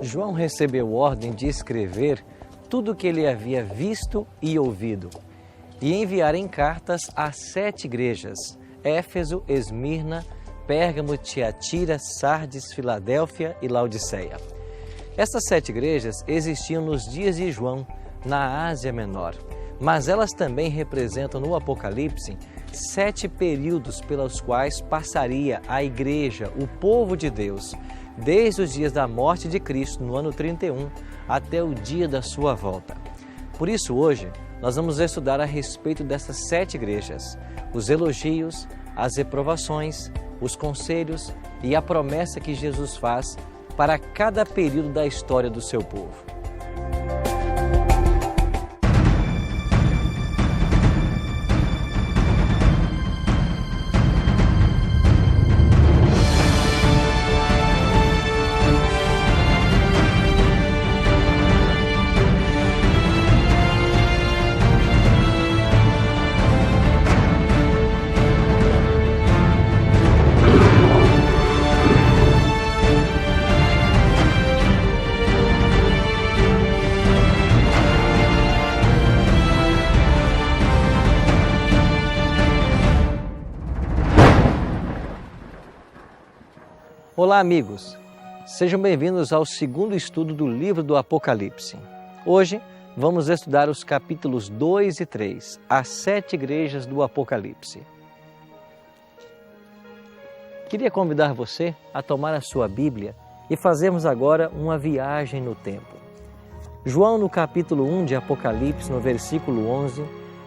João recebeu ordem de escrever tudo o que ele havia visto e ouvido e enviar em cartas a 7 igrejas: Éfeso, Esmirna, Pérgamo, Tiatira, Sardes, Filadélfia e Laodiceia. Essas 7 igrejas existiam nos dias de João, na Ásia Menor, mas elas também representam no Apocalipse 7 períodos pelos quais passaria a igreja, o povo de Deus, desde os dias da morte de Cristo, no ano 31, até o dia da sua volta. Por isso, hoje, nós vamos estudar a respeito dessas 7 igrejas, os elogios, as reprovações, os conselhos e a promessa que Jesus faz para cada período da história do seu povo. Olá, amigos! Sejam bem-vindos ao segundo estudo do livro do Apocalipse. Hoje vamos estudar os capítulos 2 e 3, as 7 igrejas do Apocalipse. Queria convidar você a tomar a sua Bíblia e fazermos agora uma viagem no tempo. João, no capítulo 1 de Apocalipse, no versículo 11,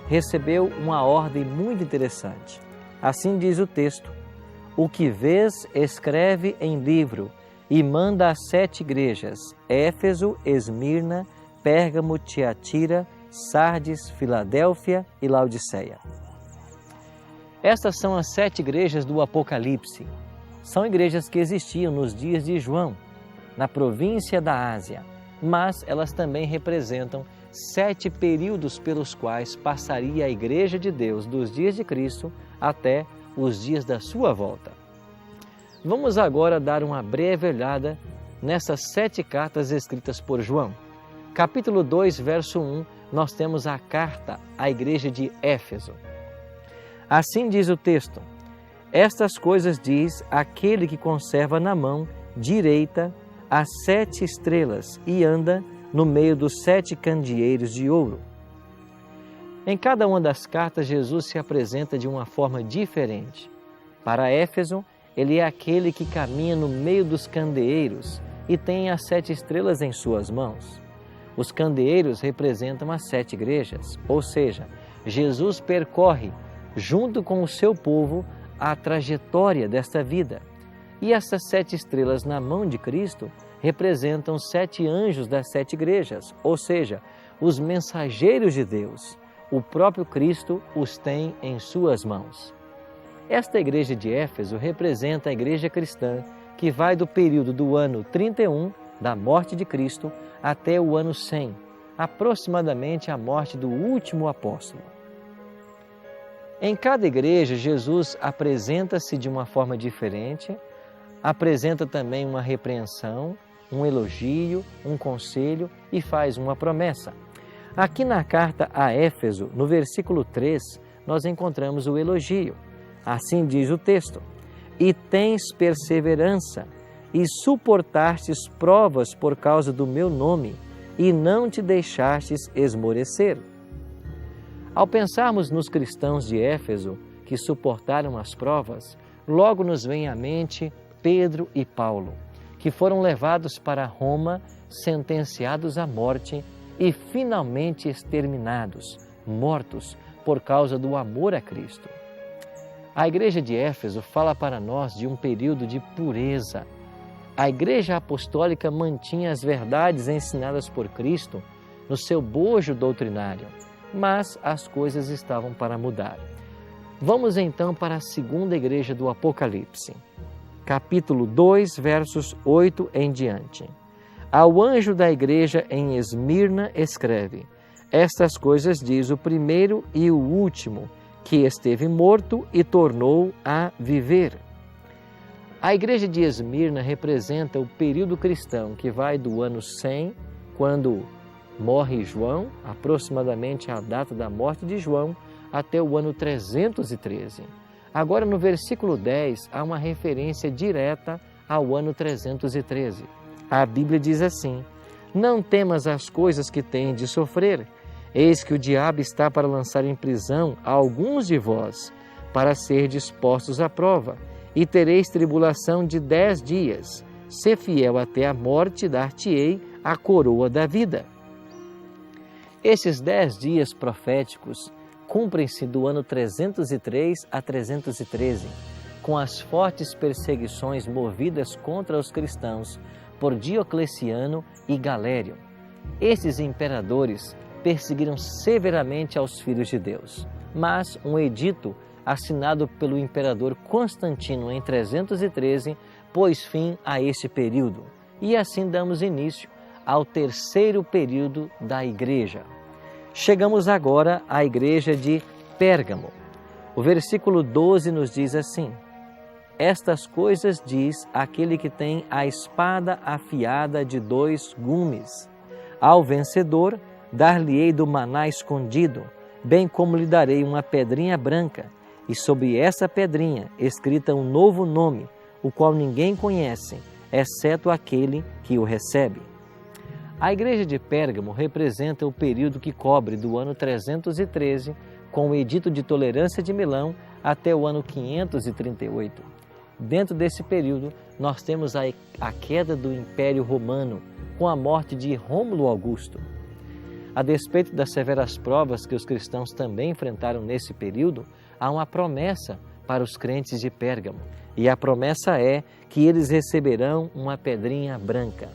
recebeu uma ordem muito interessante. Assim diz o texto: o que vês, escreve em livro e manda às 7 igrejas: Éfeso, Esmirna, Pérgamo, Tiatira, Sardes, Filadélfia e Laodiceia. Estas são as 7 igrejas do Apocalipse. São igrejas que existiam nos dias de João, na província da Ásia, mas elas também representam 7 períodos pelos quais passaria a Igreja de Deus dos dias de Cristo até os dias da sua volta. Vamos agora dar uma breve olhada nessas 7 cartas escritas por João. Capítulo 2, verso 1, nós temos a carta à igreja de Éfeso. Assim diz o texto: estas coisas diz aquele que conserva na mão direita as 7 estrelas e anda no meio dos 7 candeeiros de ouro. Em cada uma das cartas, Jesus se apresenta de uma forma diferente. Para Éfeso, ele é aquele que caminha no meio dos candeeiros e tem as 7 estrelas em suas mãos. Os candeeiros representam as 7 igrejas, ou seja, Jesus percorre, junto com o seu povo, a trajetória desta vida. E essas 7 estrelas na mão de Cristo representam os 7 anjos das 7 igrejas, ou seja, os mensageiros de Deus. O próprio Cristo os tem em suas mãos. Esta igreja de Éfeso representa a igreja cristã que vai do período do ano 31, da morte de Cristo, até o ano 100, aproximadamente a morte do último apóstolo. Em cada igreja, Jesus apresenta-se de uma forma diferente, apresenta também uma repreensão, um elogio, um conselho e faz uma promessa. Aqui na carta a Éfeso, no versículo 3, nós encontramos o elogio. Assim diz o texto: e tens perseverança, e suportastes provas por causa do meu nome, e não te deixastes esmorecer. Ao pensarmos nos cristãos de Éfeso que suportaram as provas, logo nos vem à mente Pedro e Paulo, que foram levados para Roma, sentenciados à morte e finalmente exterminados, mortos, por causa do amor a Cristo. A igreja de Éfeso fala para nós de um período de pureza. A igreja apostólica mantinha as verdades ensinadas por Cristo no seu bojo doutrinário, mas as coisas estavam para mudar. Vamos então para a segunda igreja do Apocalipse, capítulo 2, versos 8 em diante. Ao anjo da igreja em Esmirna escreve: estas coisas diz o primeiro e o último, que esteve morto e tornou a viver. A igreja de Esmirna representa o período cristão que vai do ano 100, quando morre João, aproximadamente a data da morte de João, até o ano 313. Agora, no versículo 10, há uma referência direta ao ano 313. A Bíblia diz assim: não temas as coisas que têm de sofrer, eis que o diabo está para lançar em prisão a alguns de vós, para ser dispostos à prova, e tereis tribulação de 10 dias. Se fiel até a morte, dar-te-ei a coroa da vida. Esses 10 dias proféticos cumprem-se do ano 303 a 313, com as fortes perseguições movidas contra os cristãos por Diocleciano e Galério. Esses imperadores perseguiram severamente aos filhos de Deus, mas um edito assinado pelo imperador Constantino em 313 pôs fim a esse período, e assim damos início ao terceiro período da Igreja. Chegamos agora à Igreja de Pérgamo. O versículo 12 nos diz assim: estas coisas diz aquele que tem a espada afiada de 2 gumes. Ao vencedor, dar-lhe-ei do maná escondido, bem como lhe darei uma pedrinha branca, e sobre essa pedrinha escrita um novo nome, o qual ninguém conhece, exceto aquele que o recebe. A igreja de Pérgamo representa o período que cobre do ano 313, com o Edito de Tolerância de Milão, até o ano 538. Dentro desse período, nós temos a queda do Império Romano, com a morte de Rômulo Augusto. A despeito das severas provas que os cristãos também enfrentaram nesse período, há uma promessa para os crentes de Pérgamo, e a promessa é que eles receberão uma pedrinha branca.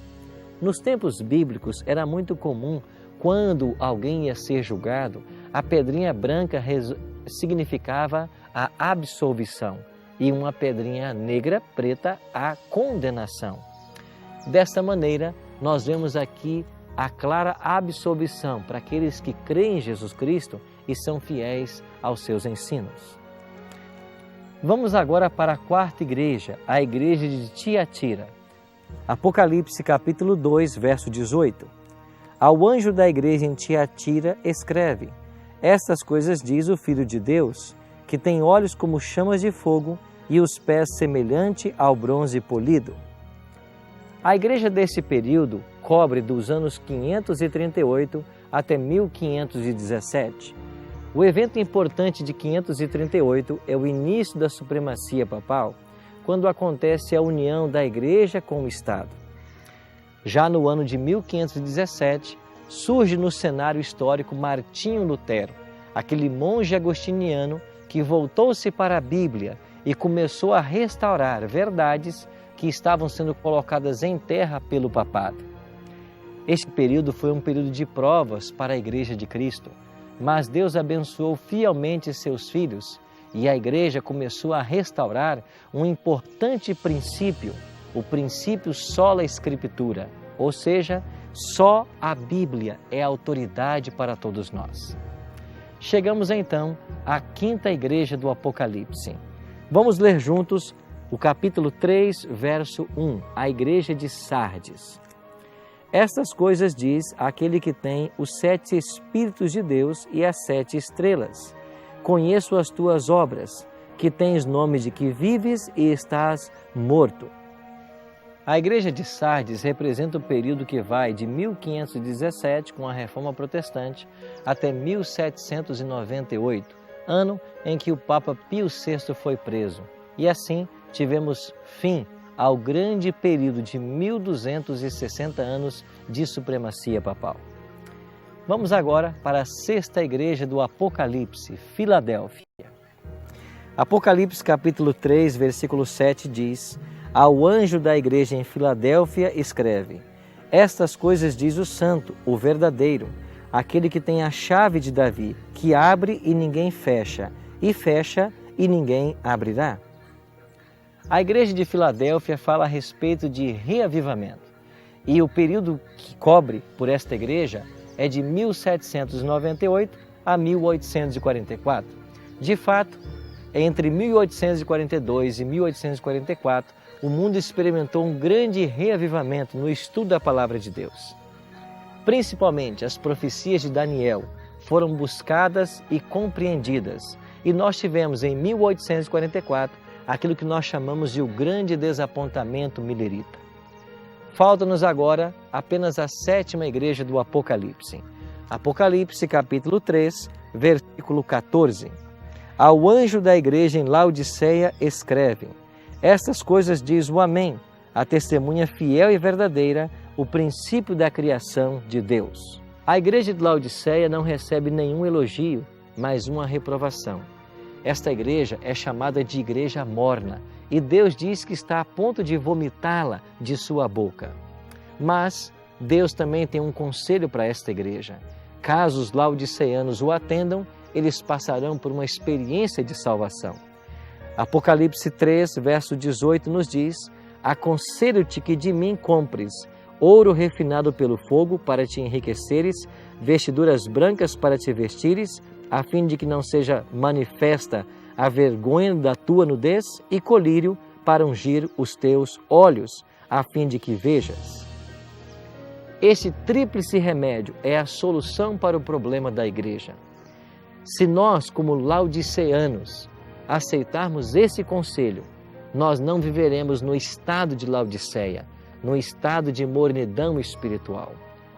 Nos tempos bíblicos era muito comum, quando alguém ia ser julgado, a pedrinha branca significava a absolvição e uma pedrinha negra, preta, a condenação. Desta maneira, nós vemos aqui a clara absolvição para aqueles que creem em Jesus Cristo e são fiéis aos seus ensinos. Vamos agora para a quarta igreja, a igreja de Tiatira. Apocalipse capítulo 2, verso 18. Ao anjo da igreja em Tiatira escreve: estas coisas diz o Filho de Deus, que tem olhos como chamas de fogo e os pés semelhante ao bronze polido. A igreja desse período cobre dos anos 538 até 1517. O evento importante de 538 é o início da supremacia papal, quando acontece a união da igreja com o Estado. Já no ano de 1517, surge no cenário histórico Martinho Lutero, aquele monge agostiniano que voltou-se para a Bíblia e começou a restaurar verdades que estavam sendo colocadas em terra pelo papado. Este período foi um período de provas para a Igreja de Cristo, mas Deus abençoou fielmente seus filhos e a Igreja começou a restaurar um importante princípio, o princípio sola Scriptura, ou seja, só a Bíblia é autoridade para todos nós. Chegamos então à quinta igreja do Apocalipse. Vamos ler juntos o capítulo 3, verso 1, a igreja de Sardes. Estas coisas diz aquele que tem os 7 Espíritos de Deus e as 7 estrelas. Conheço as tuas obras, que tens nome de que vives e estás morto. A igreja de Sardes representa o período que vai de 1517, com a Reforma Protestante, até 1798, ano em que o Papa Pio VI foi preso. E assim tivemos fim ao grande período de 1260 anos de supremacia papal. Vamos agora para a sexta igreja do Apocalipse, Filadélfia. Apocalipse capítulo 3, versículo 7 diz: ao anjo da igreja em Filadélfia escreve: estas coisas diz o santo, o verdadeiro, aquele que tem a chave de Davi, que abre e ninguém fecha, e fecha e ninguém abrirá. A igreja de Filadélfia fala a respeito de reavivamento, e o período que cobre por esta igreja é de 1798 a 1844. De fato, entre 1842 e 1844, o mundo experimentou um grande reavivamento no estudo da Palavra de Deus. Principalmente as profecias de Daniel foram buscadas e compreendidas. E nós tivemos em 1844 aquilo que nós chamamos de o grande desapontamento milerita. Falta-nos agora apenas a 7ª igreja do Apocalipse. Apocalipse capítulo 3, versículo 14. Ao anjo da igreja em Laodiceia escreve: estas coisas diz o Amém, a testemunha fiel e verdadeira, o princípio da criação de Deus. A igreja de Laodiceia não recebe nenhum elogio, mas uma reprovação. Esta igreja é chamada de igreja morna e Deus diz que está a ponto de vomitá-la de sua boca. Mas Deus também tem um conselho para esta igreja. Caso os laodiceanos o atendam, eles passarão por uma experiência de salvação. Apocalipse 3, verso 18 nos diz: aconselho-te que de mim compres ouro refinado pelo fogo para te enriqueceres, vestiduras brancas para te vestires, a fim de que não seja manifesta a vergonha da tua nudez, e colírio para ungir os teus olhos, a fim de que vejas. Este tríplice remédio é a solução para o problema da igreja. Se nós, como laodiceanos, aceitarmos esse conselho, nós não viveremos no estado de Laodiceia, no estado de mornidão espiritual.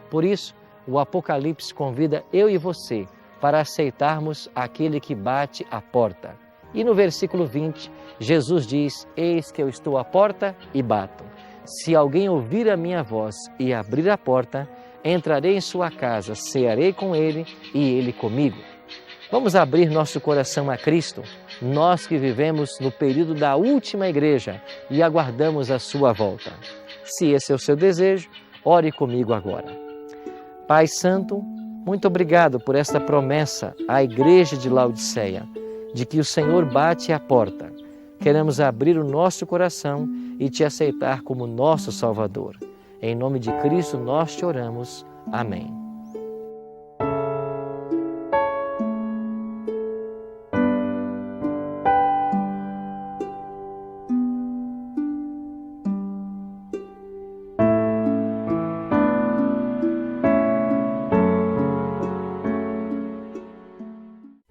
Por isso, o Apocalipse convida eu e você para aceitarmos aquele que bate à porta. E no versículo 20, Jesus diz: eis que eu estou à porta e bato. Se alguém ouvir a minha voz e abrir a porta, entrarei em sua casa, cearei com ele e ele comigo. Vamos abrir nosso coração a Cristo, nós que vivemos no período da última igreja e aguardamos a sua volta. Se esse é o seu desejo, ore comigo agora. Pai Santo, muito obrigado por esta promessa à igreja de Laodiceia, de que o Senhor bate à porta. Queremos abrir o nosso coração e te aceitar como nosso Salvador. Em nome de Cristo nós te oramos. Amém.